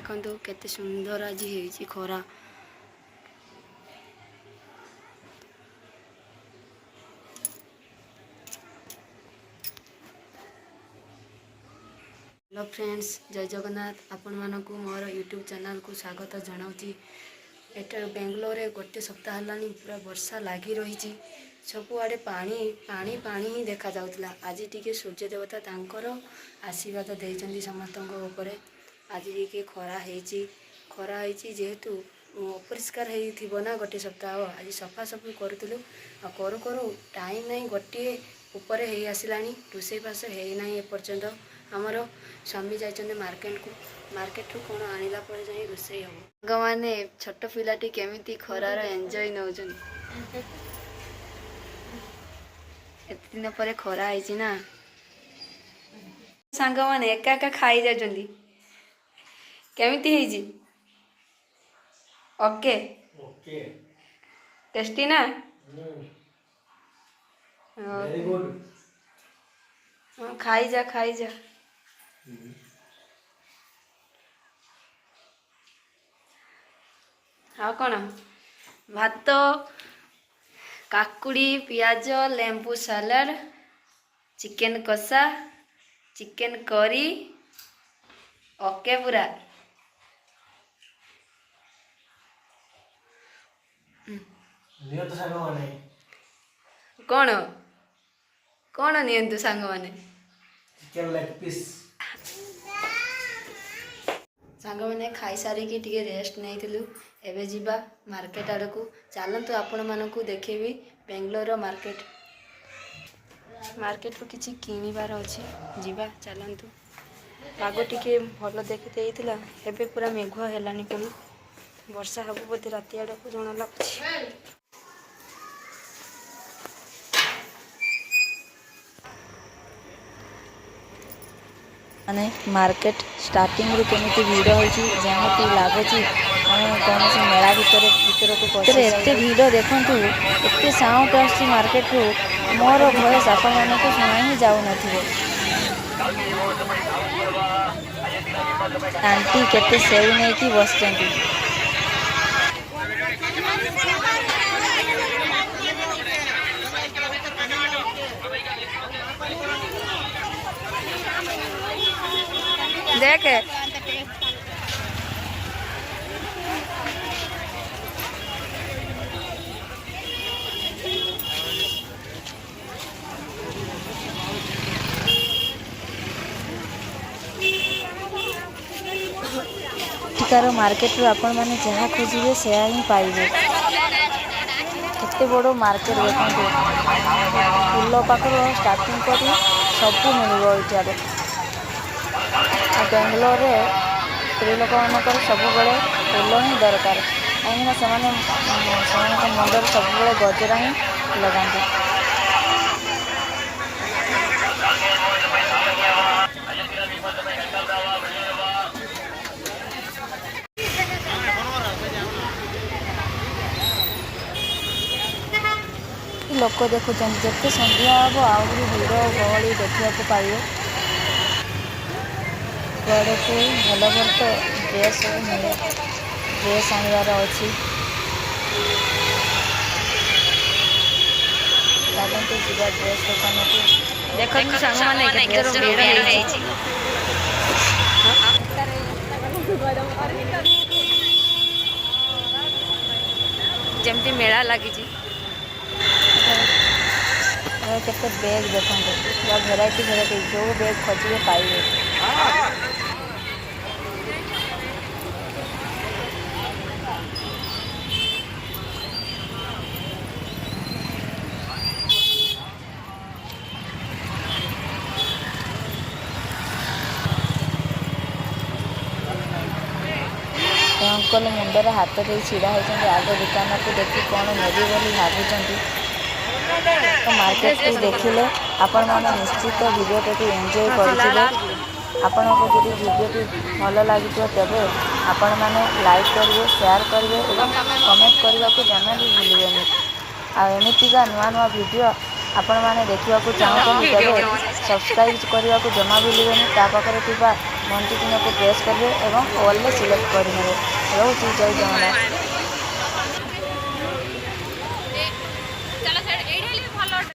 देखंतु केते सुंदर आज हेची खरा। हेलो फ्रेंड्स, जय जगन्नाथ। आपण मानकु मोर यूट्यूब चैनल को स्वागत जनाऊँगी। एटा बेंगलोर रे गोटे सप्ताह हलानी पूरा वर्षा लगी रही। सबुआड़े पानी पानी पानी ही देखा जाउतला। आज टिके सूर्य देवता तांकर आशीर्वाद देइचंदी समस्तक ऊपर। आज टिके खरा हेची जेहेतु अपरिष्कार हेइथिबो ना गोटे सप्ताह। आज सफा सफी करूतलु करू करू टाइम नहीं गोटे ऊपर हेइ आसिलानी। रोषे बास हेइ नाही ए पर्यंत। आमर स्वामी जाइछन्ते मार्केट रू कोन आनिला पर जाई रोषे हम। भगवाने छोट पिलाटी केमिति खरार एंजॉय नउछन। एत दिन पर खरा आइछि ना। सांग माने एका एका खाई जाजंदी। केमिति हेइछि? ओके ओके टेस्टी ना। Very good. हां खाई जा हाँ कौन भात काकुड़ी पियाज लेंबू सालाड चिकेन कषा चिकेन करी ओके पूरा। नियंतु सांग माने कौन कौन नियंतु सांग माने चिकेन लेग पीस। सांग मैंने खाई सारिकी टिके रेस्ट नहीं एवं जीवा मार्केट आड़ को चलतु। आपण मानकु देखेबी बेंगलोर मार्केट रू किछि किनिबार अछि। जीवा चलतु। पाग टिके भल देखि देइथिला। एबे पूरा मेघुआ हेलानी पुनी वर्षा हबो बोधे राति आड़ को जणा लागछि। माने मार्केट स्टार्टिंग रू केमिति भीड़ होइछि जेमिति लागछि माने कोनोसी मेला भीतर को पसे एते भीड़ देखंतु। एते साउंड आछि मार्केट रू मोर भॉइस आपण माने को सुना ही जाउ नथिबो। आंटी केते सेउ नै कि बसचंती। देख टिकार मार्केट रू आपण माने जहाँ खोजिबे से ही पाइबे। केते बड़ो मार्केट देखंतु। फूल पाखरो स्टार्टिंग करी सब मिलबो इटारे। बेंगलोर रे स्त्री लोक मानकर सब बड़े फूल ही दरकार कहीं से मुंडर सब बड़े गजरा ही लगाते। लोक देखुं जिते संध्या हम आहरी भीड़ गहली देखा पाइबे। गड़े को भल भल तो ड्रेस मिले ड्रेस आनबार अच्छी चलते जीवा ड्रेस दुकान को। देखो सांग माने केते भीड़ हेछि। जेमती मेला लगी केते बैग देखते भेराइटी जो बैग खोजिए पाइबे। अंकल मुंडर हाथ दे छिड़ा होती आग दुकान को देखी कौन नेबी बोली भावुंट। तो मार्केट को देखिले आपण माने निश्चित वीडियो को एंजॉय करिथिले। आपण को जदि वीडियो भल लगी तेज आपण माने लाइक करेंगे शेयर करेंगे और कमेंट करने को जमा भी भूलिए। आमतीका नुआ नुआ वीडियो ଆପଣମାନେ ଦେଖିବାକୁ ଚାହୁଁଛନ୍ତି ତେବେ ସବସ୍କ୍ରାଇବ୍ କରିବାକୁ ଜମା ଭୁଲିବେନି। ତା ପାଖରେ ଥିବା ଘଣ୍ଟି ଚିହ୍ନକୁ ପ୍ରେସ୍ କରିବେ ଏବଂ ଅଲ୍ରେ ସିଲେକ୍ଟ କରିନେବେ। ରହୁଛି, ଜୟ ଜଗନ୍ନାଥ।